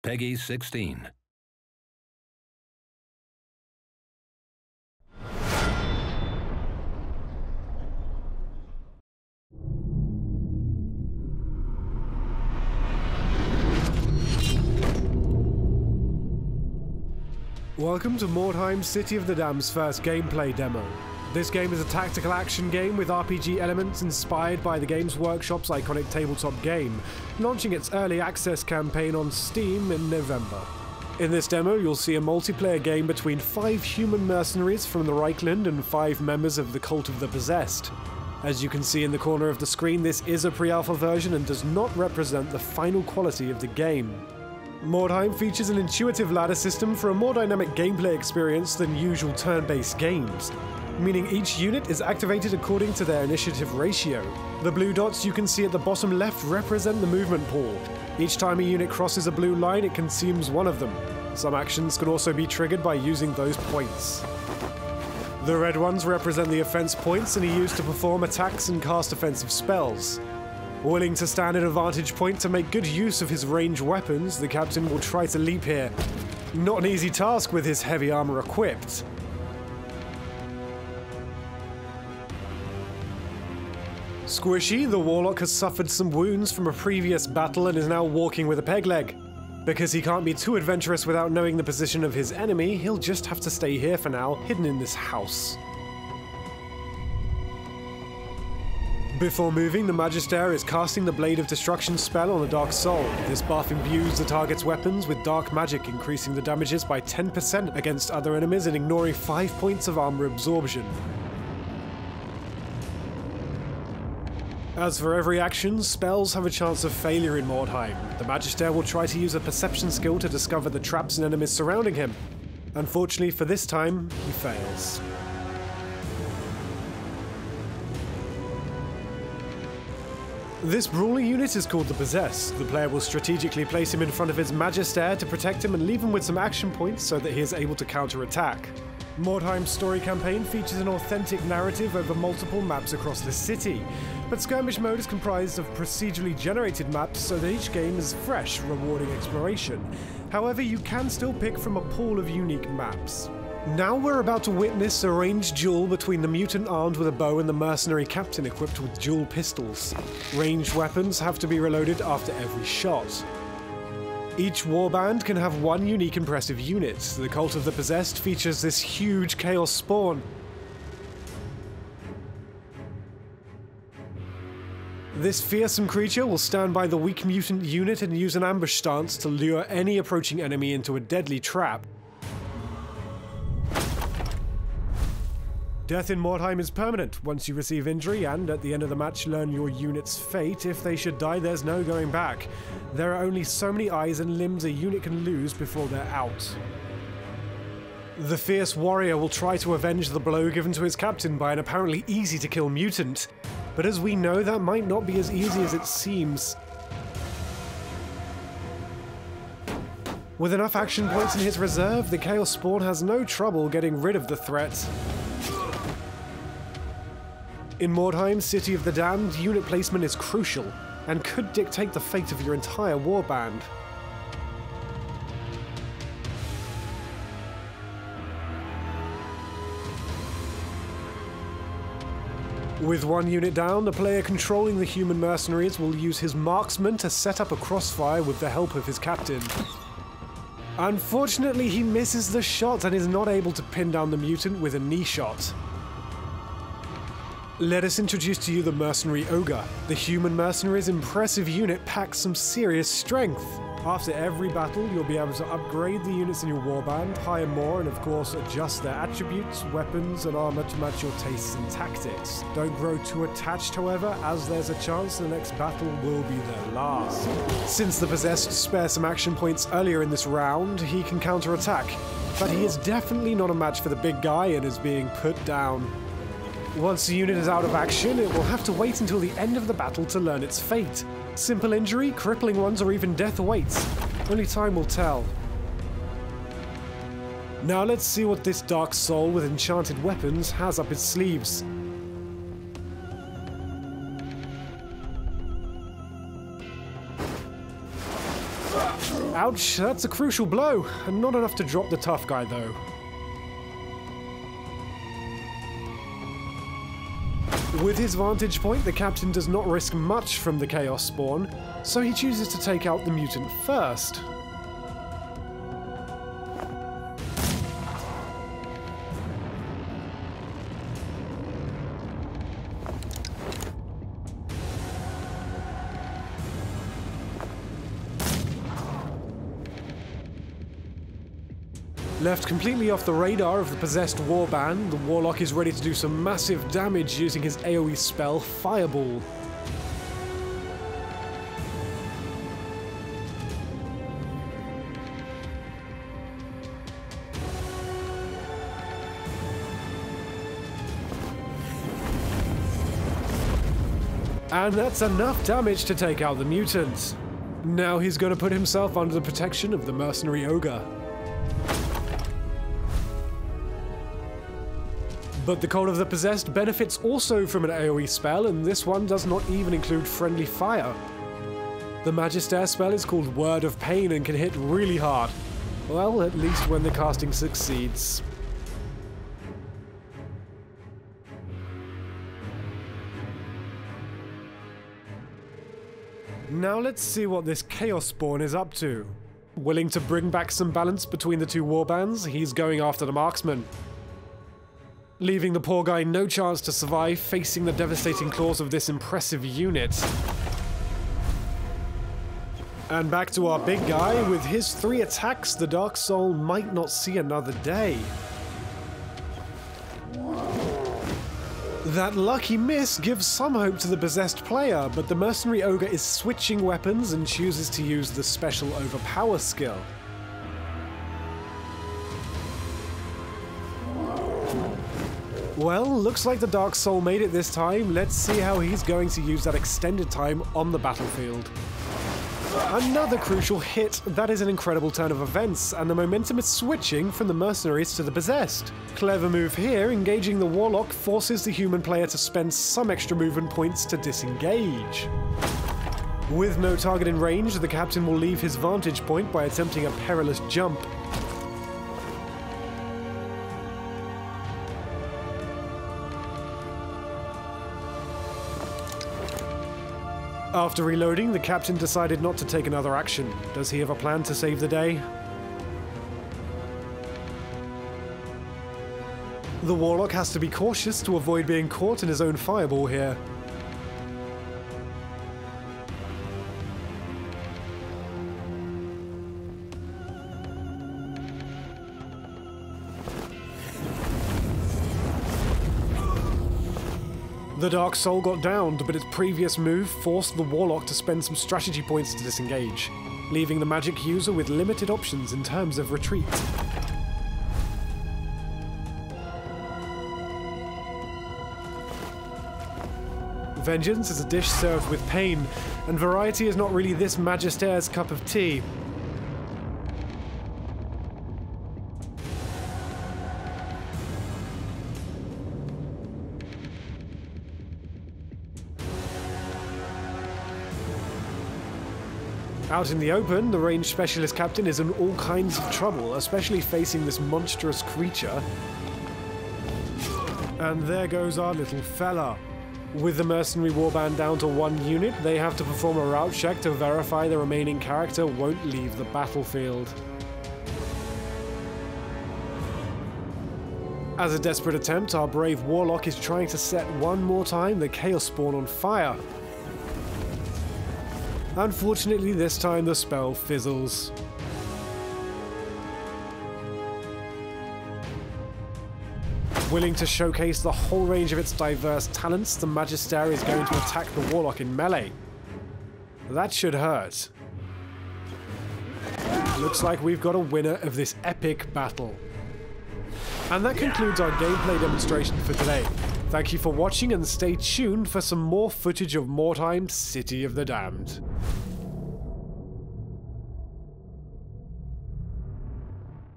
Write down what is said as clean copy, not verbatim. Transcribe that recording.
Peggy 16. Welcome to Mordheim, City of the Damned's first gameplay demo. This game is a tactical action game with RPG elements inspired by the Games Workshop's iconic tabletop game, launching its early access campaign on Steam in November. In this demo, you'll see a multiplayer game between 5 human mercenaries from the Reichland and 5 members of the Cult of the Possessed. As you can see in the corner of the screen, this is a pre-alpha version and does not represent the final quality of the game. Mordheim features an intuitive ladder system for a more dynamic gameplay experience than usual turn-based games, meaning each unit is activated according to their initiative ratio. The blue dots you can see at the bottom left represent the movement pool. Each time a unit crosses a blue line, it consumes one of them. Some actions can also be triggered by using those points. The red ones represent the offense points and are used to perform attacks and cast offensive spells. Willing to stand at a vantage point to make good use of his ranged weapons, the captain will try to leap here. Not an easy task with his heavy armor equipped. Squishy, the warlock, has suffered some wounds from a previous battle and is now walking with a peg leg. Because he can't be too adventurous without knowing the position of his enemy, he'll just have to stay here for now, hidden in this house. Before moving, the Magister is casting the Blade of Destruction spell on the Dark Soul. This buff imbues the target's weapons with dark magic, increasing the damages by 10% against other enemies and ignoring 5 points of armor absorption. As for every action, spells have a chance of failure in Mordheim. The Magister will try to use a perception skill to discover the traps and enemies surrounding him. Unfortunately for this time, he fails. This brawling unit is called the Possessed. The player will strategically place him in front of his Magister to protect him and leave him with some action points so that he is able to counter-attack. Mordheim's story campaign features an authentic narrative over multiple maps across the city, but skirmish mode is comprised of procedurally generated maps so that each game is fresh, rewarding exploration. However, you can still pick from a pool of unique maps. Now we're about to witness a ranged duel between the mutant armed with a bow and the mercenary captain equipped with dual pistols. Ranged weapons have to be reloaded after every shot. Each warband can have one unique impressive unit. The Cult of the Possessed features this huge chaos spawn. This fearsome creature will stand by the weak mutant unit and use an ambush stance to lure any approaching enemy into a deadly trap. Death in Mordheim is permanent once you receive injury, and at the end of the match learn your unit's fate. If they should die, there's no going back. There are only so many eyes and limbs a unit can lose before they're out. The fierce warrior will try to avenge the blow given to his captain by an apparently easy-to-kill mutant, but as we know, that might not be as easy as it seems. With enough action points in his reserve, the Chaos Spawn has no trouble getting rid of the threat. In Mordheim, City of the Damned, unit placement is crucial, and could dictate the fate of your entire warband. With one unit down, the player controlling the human mercenaries will use his marksman to set up a crossfire with the help of his captain. Unfortunately, he misses the shot and is not able to pin down the mutant with a knee shot. Let us introduce to you the Mercenary Ogre. The human mercenary's impressive unit packs some serious strength. After every battle, you'll be able to upgrade the units in your warband, hire more, and of course adjust their attributes, weapons, and armor to match your tastes and tactics. Don't grow too attached, however, as there's a chance the next battle will be their last. Since the Possessed spares some action points earlier in this round, he can counter-attack, but he is definitely not a match for the big guy and is being put down. Once the unit is out of action, it will have to wait until the end of the battle to learn its fate. Simple injury, crippling ones, or even death awaits. Only time will tell. Now let's see what this dark soul with enchanted weapons has up its sleeves. Ouch, that's a crucial blow, and not enough to drop the tough guy though. With his vantage point, the captain does not risk much from the Chaos Spawn, so he chooses to take out the mutant first. Left completely off the radar of the possessed warband, the Warlock is ready to do some massive damage using his AoE spell, Fireball. And that's enough damage to take out the mutant. Now he's going to put himself under the protection of the mercenary ogre. But the Cult of the Possessed benefits also from an AoE spell, and this one does not even include friendly fire. The Magister spell is called Word of Pain and can hit really hard. Well, at least when the casting succeeds. Now let's see what this Chaos Spawn is up to. Willing to bring back some balance between the two warbands, he's going after the marksman, leaving the poor guy no chance to survive, facing the devastating claws of this impressive unit. And back to our big guy. With his 3 attacks, the Dark Soul might not see another day. That lucky miss gives some hope to the possessed player, but the mercenary ogre is switching weapons and chooses to use the special overpower skill. Well, looks like the Dark Soul made it this time. Let's see how he's going to use that extended time on the battlefield. Another crucial hit. That is an incredible turn of events, and the momentum is switching from the mercenaries to the possessed. Clever move here. Engaging the Warlock forces the human player to spend some extra movement points to disengage. With no target in range, the captain will leave his vantage point by attempting a perilous jump. After reloading, the captain decided not to take another action. Does he have a plan to save the day? The Warlock has to be cautious to avoid being caught in his own fireball here. The Dark Soul got downed, but its previous move forced the Warlock to spend some strategy points to disengage, leaving the magic user with limited options in terms of retreat. Vengeance is a dish served with pain, and variety is not really this Magister's cup of tea. Out in the open, the ranged specialist captain is in all kinds of trouble, especially facing this monstrous creature. And there goes our little fella. With the mercenary warband down to 1 unit, they have to perform a route check to verify the remaining character won't leave the battlefield. As a desperate attempt, our brave Warlock is trying to set one more time the Chaos Spawn on fire. Unfortunately, this time the spell fizzles. Willing to showcase the whole range of its diverse talents, the Magister is going to attack the Warlock in melee. That should hurt. Looks like we've got a winner of this epic battle. And that concludes our gameplay demonstration for today. Thank you for watching, and stay tuned for some more footage of Mordheim, City of the Damned.